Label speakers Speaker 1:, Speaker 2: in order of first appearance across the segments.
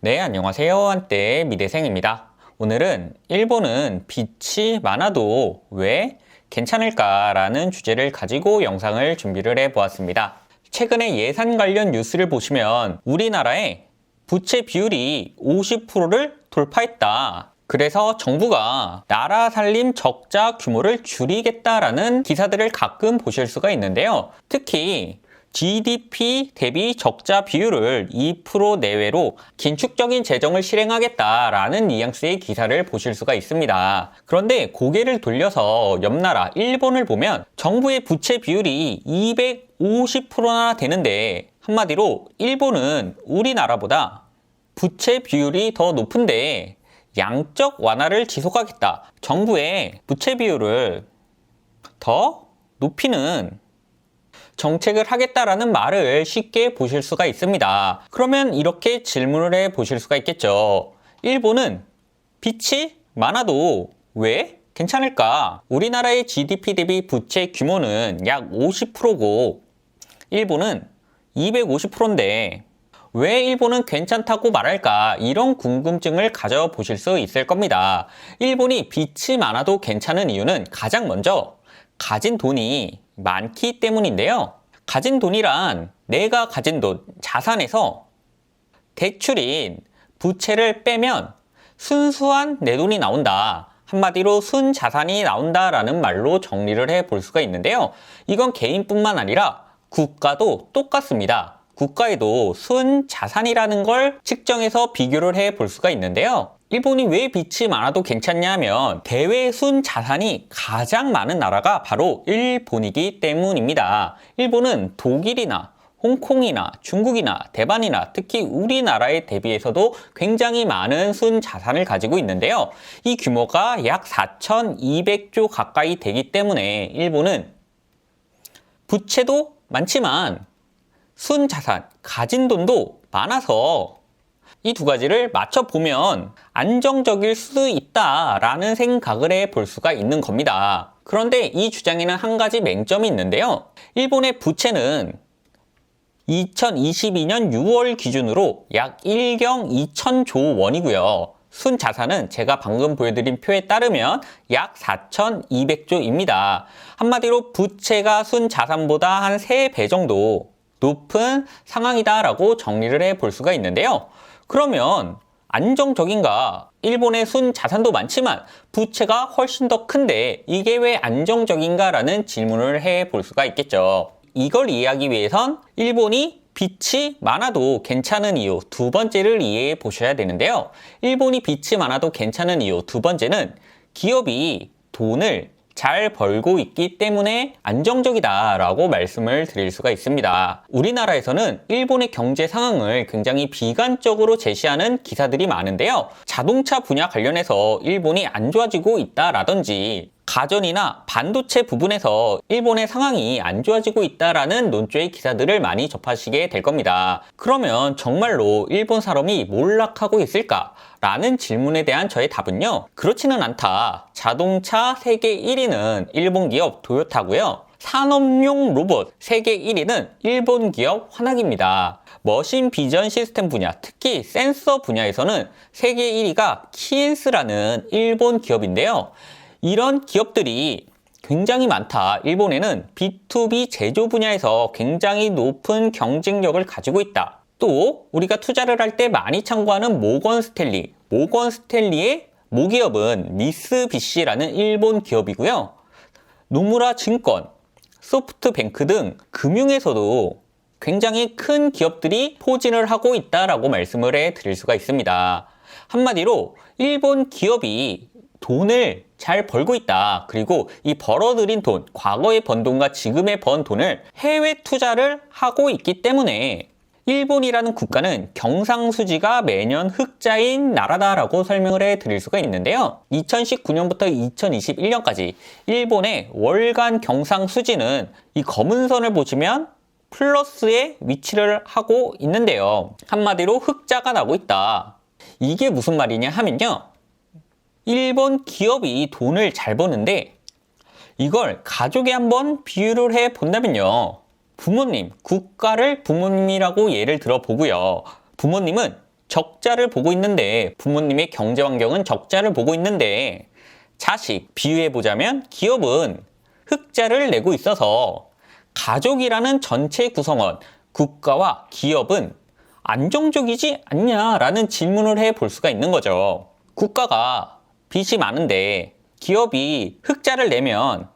Speaker 1: 네, 안녕하세요. 한때 미대생입니다. 오늘은 일본은 빚이 많아도 왜 괜찮을까라는 주제를 가지고 영상을 준비를 해보았습니다. 최근에 예산 관련 뉴스를 보시면 우리나라의 부채 비율이 50%를 돌파했다. 그래서 정부가 나라 살림 적자 규모를 줄이겠다라는 기사들을 가끔 보실 수가 있는데요. 특히 GDP 대비 적자 비율을 2% 내외로 긴축적인 재정을 실행하겠다라는 뉘앙스의 기사를 보실 수가 있습니다. 그런데 고개를 돌려서 옆나라 일본을 보면 정부의 부채 비율이 250%나 되는데, 한마디로 일본은 우리나라보다 부채 비율이 더 높은데 양적 완화를 지속하겠다, 정부의 부채 비율을 더 높이는 정책을 하겠다라는 말을 쉽게 보실 수가 있습니다. 그러면 이렇게 질문을 해 보실 수가 있겠죠. 일본은 빚이 많아도 왜 괜찮을까? 우리나라의 GDP 대비 부채 규모는 약 50%고 일본은 250%인데 왜 일본은 괜찮다고 말할까? 이런 궁금증을 가져보실 수 있을 겁니다. 일본이 빚이 많아도 괜찮은 이유는 가장 먼저 가진 돈이 많기 때문인데요. 가진 돈이란 내가 가진 돈, 자산에서 대출인 부채를 빼면 순수한 내 돈이 나온다. 한마디로 순자산이 나온다라는 말로 정리를 해볼 수가 있는데요. 이건 개인뿐만 아니라 국가도 똑같습니다. 국가에도 순자산이라는 걸 측정해서 비교를 해볼 수가 있는데요. 일본이 왜 빚이 많아도 괜찮냐 하면 대외 순자산이 가장 많은 나라가 바로 일본이기 때문입니다. 일본은 독일이나 홍콩이나 중국이나 대만이나 특히 우리나라에 대비해서도 굉장히 많은 순자산을 가지고 있는데요. 이 규모가 약 4,200조 가까이 되기 때문에 일본은 부채도 많지만 순자산, 가진 돈도 많아서 이 두 가지를 맞춰보면 안정적일 수 있다라는 생각을 해볼 수가 있는 겁니다. 그런데 이 주장에는 한 가지 맹점이 있는데요. 일본의 부채는 2022년 6월 기준으로 약 1경 2천조 원이고요. 순자산은 제가 방금 보여드린 표에 따르면 약 4,200조입니다. 한마디로 부채가 순자산보다 한 3배 정도 높은 상황이다라고 정리를 해볼 수가 있는데요. 그러면 안정적인가? 일본의 순자산도 많지만 부채가 훨씬 더 큰데 이게 왜 안정적인가라는 질문을 해볼 수가 있겠죠. 이걸 이해하기 위해선 일본이 빚이 많아도 괜찮은 이유 두 번째를 이해해 보셔야 되는데요. 일본이 빚이 많아도 괜찮은 이유 두 번째는 기업이 돈을 잘 벌고 있기 때문에 안정적이다라고 말씀을 드릴 수가 있습니다. 우리나라에서는 일본의 경제 상황을 굉장히 비관적으로 제시하는 기사들이 많은데요. 자동차 분야 관련해서 일본이 안 좋아지고 있다라든지 가전이나 반도체 부분에서 일본의 상황이 안 좋아지고 있다라는 논조의 기사들을 많이 접하시게 될 겁니다. 그러면 정말로 일본 산업이 몰락하고 있을까? 라는 질문에 대한 저의 답은요. 그렇지는 않다. 자동차 세계 1위는 일본 기업 토요타고요. 산업용 로봇 세계 1위는 일본 기업 화낙입니다. 머신 비전 시스템 분야, 특히 센서 분야에서는 세계 1위가 키엔스라는 일본 기업인데요. 이런 기업들이 굉장히 많다. 일본에는 B2B 제조 분야에서 굉장히 높은 경쟁력을 가지고 있다. 또 우리가 투자를 할 때 많이 참고하는 모건 스탠리의 모기업은 미쓰비시라는 일본 기업이고요. 노무라 증권, 소프트뱅크 등 금융에서도 굉장히 큰 기업들이 포진을 하고 있다라고 말씀을 해드릴 수가 있습니다. 한마디로 일본 기업이 돈을 잘 벌고 있다. 그리고 이 벌어들인 돈, 과거에 번 돈과 지금에 번 돈을 해외 투자를 하고 있기 때문에 일본이라는 국가는 경상수지가 매년 흑자인 나라다라고 설명을 해드릴 수가 있는데요. 2019년부터 2021년까지 일본의 월간 경상수지는 이 검은 선을 보시면 플러스에 위치를 하고 있는데요. 한마디로 흑자가 나고 있다. 이게 무슨 말이냐 하면요. 일본 기업이 돈을 잘 버는데 이걸 가족에 한번 비유를 해 본다면요. 부모님, 국가를 부모님이라고 예를 들어 보고요. 부모님은 적자를 보고 있는데, 부모님의 경제 환경은 적자를 보고 있는데, 자식 비유해보자면 기업은 흑자를 내고 있어서 가족이라는 전체 구성원, 국가와 기업은 안정적이지 않냐라는 질문을 해볼 수가 있는 거죠. 국가가 빚이 많은데 기업이 흑자를 내면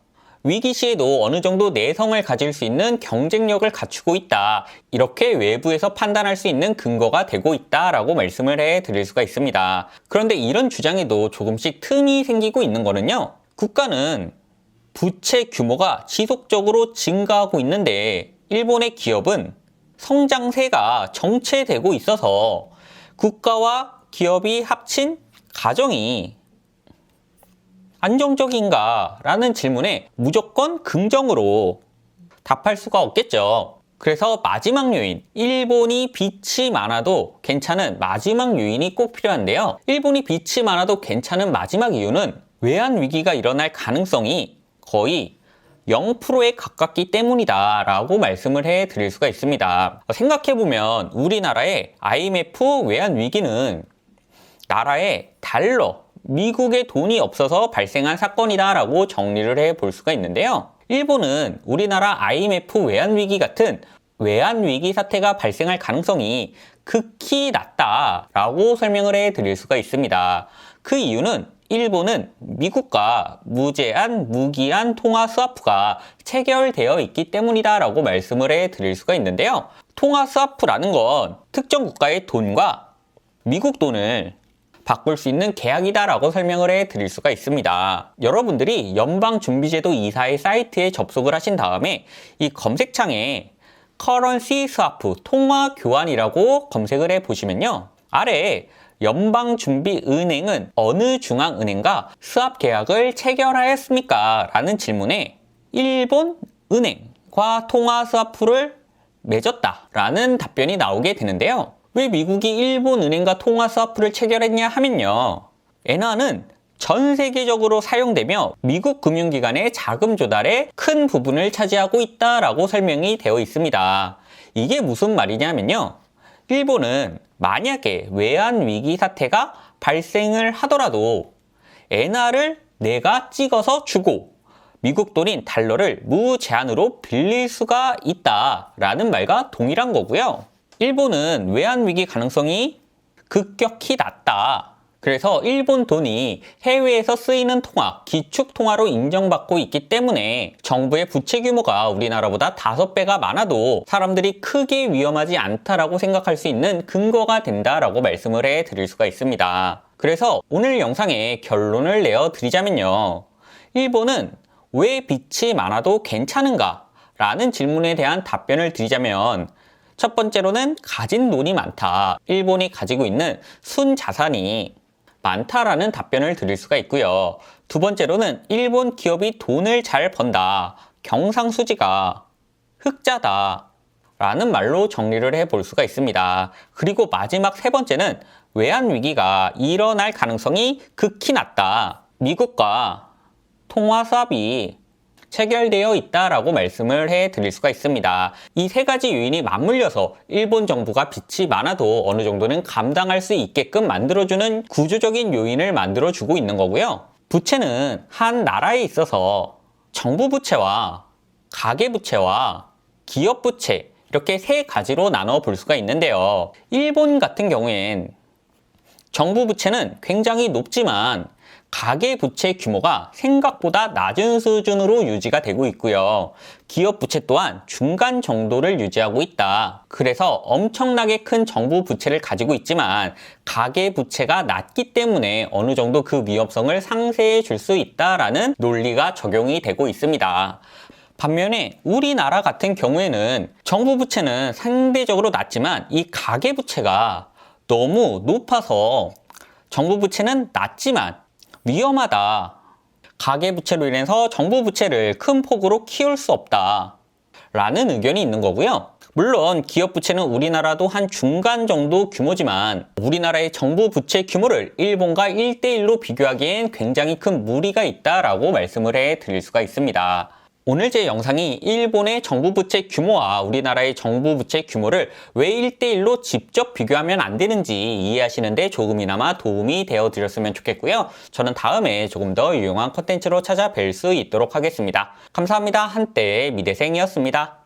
Speaker 1: 위기 시에도 어느 정도 내성을 가질 수 있는 경쟁력을 갖추고 있다. 이렇게 외부에서 판단할 수 있는 근거가 되고 있다라고 말씀을 해드릴 수가 있습니다. 그런데 이런 주장에도 조금씩 틈이 생기고 있는 거는요. 국가는 부채 규모가 지속적으로 증가하고 있는데 일본의 기업은 성장세가 정체되고 있어서 국가와 기업이 합친 가정이 안정적인가? 라는 질문에 무조건 긍정으로 답할 수가 없겠죠. 그래서 마지막 요인, 일본이 빚이 많아도 괜찮은 마지막 요인이 꼭 필요한데요. 일본이 빚이 많아도 괜찮은 마지막 이유는 외환 위기가 일어날 가능성이 거의 0%에 가깝기 때문이다 라고 말씀을 해드릴 수가 있습니다. 생각해보면 우리나라의 IMF 외환 위기는 나라의 달러, 미국의 돈이 없어서 발생한 사건이다 라고 정리를 해볼 수가 있는데요. 일본은 우리나라 IMF 외환위기 같은 외환위기 사태가 발생할 가능성이 극히 낮다 라고 설명을 해드릴 수가 있습니다. 그 이유는 일본은 미국과 무제한, 무기한 통화 스와프가 체결되어 있기 때문이다 라고 말씀을 해드릴 수가 있는데요. 통화 스와프라는 건 특정 국가의 돈과 미국 돈을 바꿀 수 있는 계약이다라고 설명을 해드릴 수가 있습니다. 여러분들이 연방준비제도 이사의 사이트에 접속을 하신 다음에 이 검색창에 커런시 스와프, 통화 교환이라고 검색을 해보시면요. 아래에 연방준비은행은 어느 중앙은행과 스왑 계약을 체결하였습니까? 라는 질문에 일본 은행과 통화 스와프를 맺었다라는 답변이 나오게 되는데요. 왜 미국이 일본 은행과 통화 스와프를 체결했냐 하면요. 엔화는 전 세계적으로 사용되며 미국 금융기관의 자금 조달에 큰 부분을 차지하고 있다라고 설명이 되어 있습니다. 이게 무슨 말이냐면요. 일본은 만약에 외환 위기 사태가 발생을 하더라도 엔화를 내가 찍어서 주고 미국 돈인 달러를 무제한으로 빌릴 수가 있다라는 말과 동일한 거고요. 일본은 외환위기 가능성이 급격히 낮다. 그래서 일본 돈이 해외에서 쓰이는 통화, 기축통화로 인정받고 있기 때문에 정부의 부채 규모가 우리나라보다 5배가 많아도 사람들이 크게 위험하지 않다라고 생각할 수 있는 근거가 된다라고 말씀을 해드릴 수가 있습니다. 그래서 오늘 영상의 결론을 내어드리자면요. 일본은 왜 빚이 많아도 괜찮은가? 라는 질문에 대한 답변을 드리자면 첫 번째로는 가진 돈이 많다. 일본이 가지고 있는 순자산이 많다라는 답변을 드릴 수가 있고요. 두 번째로는 일본 기업이 돈을 잘 번다. 경상수지가 흑자다. 라는 말로 정리를 해볼 수가 있습니다. 그리고 마지막 세 번째는 외환위기가 일어날 가능성이 극히 낮다. 미국과 통화 스왑이 체결되어 있다라고 말씀을 해드릴 수가 있습니다. 이 세 가지 요인이 맞물려서 일본 정부가 빚이 많아도 어느 정도는 감당할 수 있게끔 만들어주는 구조적인 요인을 만들어주고 있는 거고요. 부채는 한 나라에 있어서 정부 부채와 가계 부채와 기업 부채 이렇게 세 가지로 나눠 볼 수가 있는데요. 일본 같은 경우엔 정부 부채는 굉장히 높지만 가계 부채 규모가 생각보다 낮은 수준으로 유지가 되고 있고요. 기업 부채 또한 중간 정도를 유지하고 있다. 그래서 엄청나게 큰 정부 부채를 가지고 있지만 가계 부채가 낮기 때문에 어느 정도 그 위험성을 상쇄해 줄 수 있다라는 논리가 적용이 되고 있습니다. 반면에 우리나라 같은 경우에는 정부 부채는 상대적으로 낮지만 이 가계 부채가 너무 높아서 정부 부채는 낮지만 위험하다. 가계부채로 인해서 정부 부채를 큰 폭으로 키울 수 없다. 라는 의견이 있는 거고요. 물론 기업 부채는 우리나라도 한 중간 정도 규모지만 우리나라의 정부 부채 규모를 일본과 1대1로 비교하기엔 굉장히 큰 무리가 있다라고 말씀을 해드릴 수가 있습니다. 오늘 제 영상이 일본의 정부 부채 규모와 우리나라의 정부 부채 규모를 왜 1대1로 직접 비교하면 안 되는지 이해하시는데 조금이나마 도움이 되어 드렸으면 좋겠고요. 저는 다음에 조금 더 유용한 콘텐츠로 찾아뵐 수 있도록 하겠습니다. 감사합니다. 한때의 미대생이었습니다.